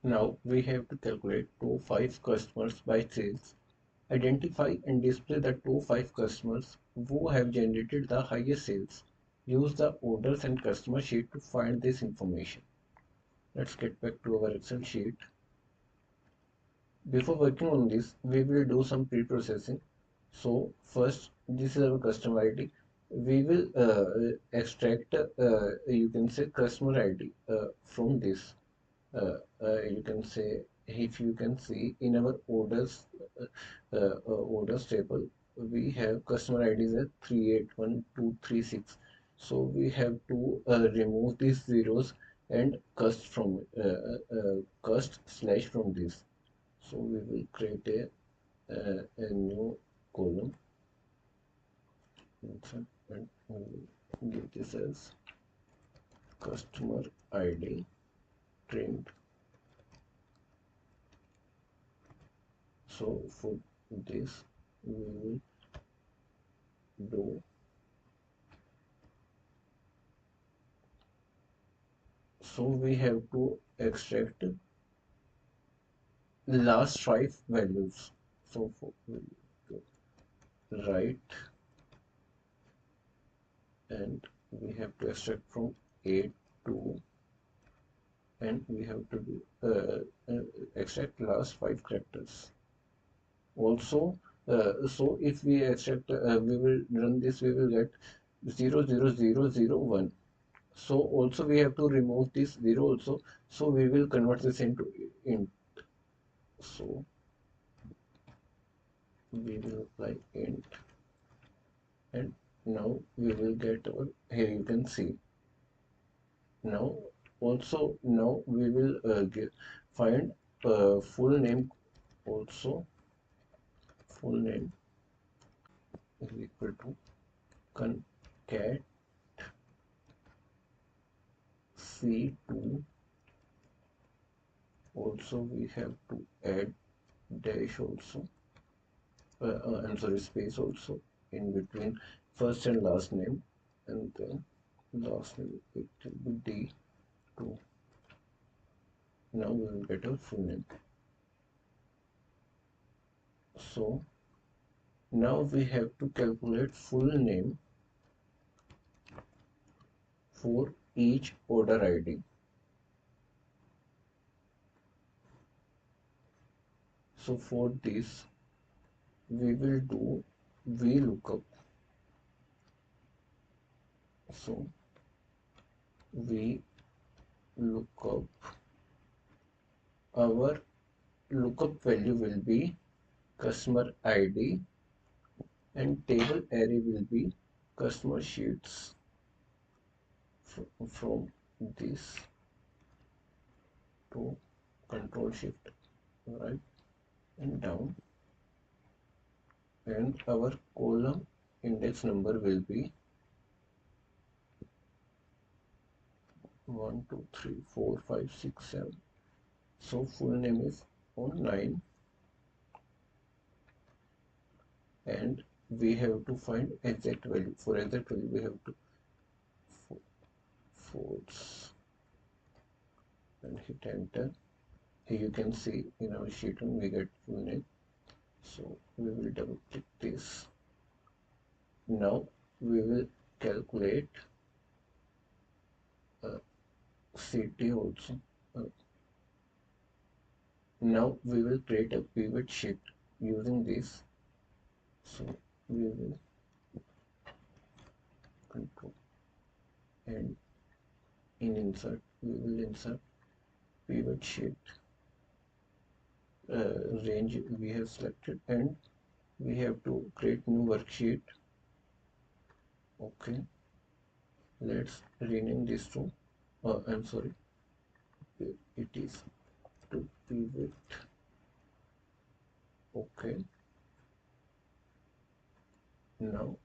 Now we have to calculate top 5 customers by sales. Identify and display the top 5 customers who have generated the highest sales. Use the orders and customer sheet to find this information. Let's get back to our Excel sheet. Before working on this, we will do some pre-processing. So first, this is our customer ID. We will extract, you can say customer ID from this. You can say, if you can see in our orders table, we have customer IDs at 381236. So we have to remove these zeros and cust slash from this. So we will create a new column and we will give this as customer ID trimmed. So for this we will do, so we have to extract last 5 values. So for right, and we have to extract from A to, and we have to do extract last 5 characters. Also, so if we extract, we will run this, we will get 00001. So also we have to remove this 0 also. So we will convert this into int. So we will apply int, and now we will get our, here you can see. Now also, now we will find full name also. Full name is equal to concat C2. Also we have to add dash also, I'm sorry, space also in between first and last name, and then last name it will be D2. Now we will get our full name. So now we have to calculate full name for each order ID. So for this we will do VLOOKUP. So VLOOKUP, our lookup value will be customer ID and table array will be customer sheets. From this to control shift right and down, and our column index number will be 1 2 3 4 5 6 7. So full name is on 9, and we have to find exact value. For exact value we have to false and hit enter. Here you can see in our sheet one we get full name. So we will double click this. Now we will calculate CT also. Now we will create a pivot sheet using this. So we will control, and in insert we will insert pivot sheet range we have selected, and we have to create new worksheet. Okay, let's rename this to I'm sorry, it is to pivot. Okay, now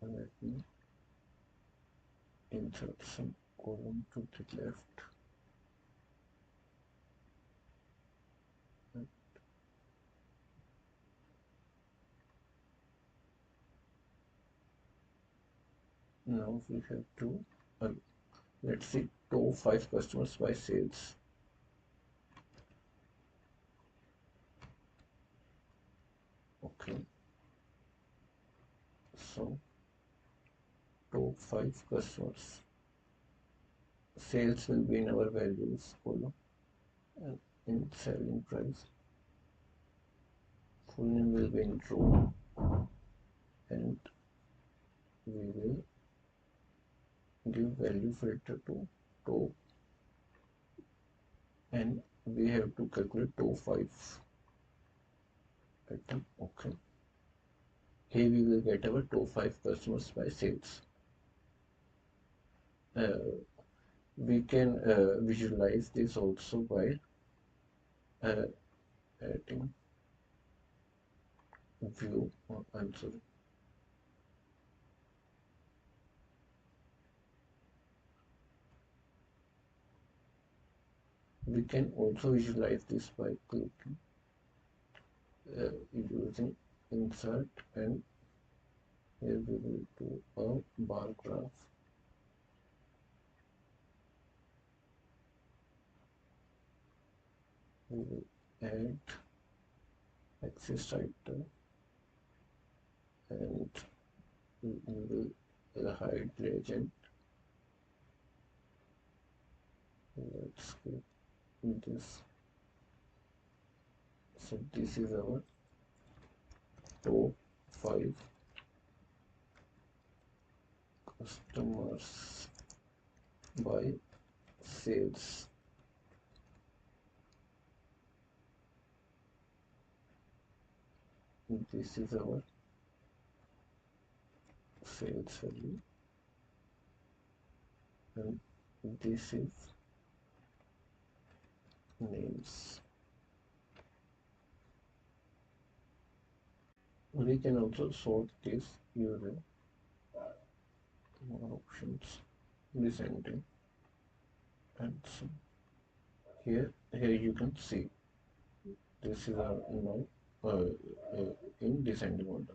let me insert some column to the left. Now we have to let's see top 5 customers by sales. Okay, so top 5 customers. Sales will be in our values column, and in selling price, full name will be in row, and we will give value filter to top, and we have to calculate top 5 item. Okay, here we will get our top 5 customers by sales. We can visualize this also by uh, adding view. I'm sorry. We can also visualize this by clicking using insert, and here we will do a bar graph. We will add axis title, and we will hide legend. Let's click this. So this is our top 5 customers by sales. This is our sales value, and this is names. We can also sort this using more options, descending, and so here you can see this is our now in descending order.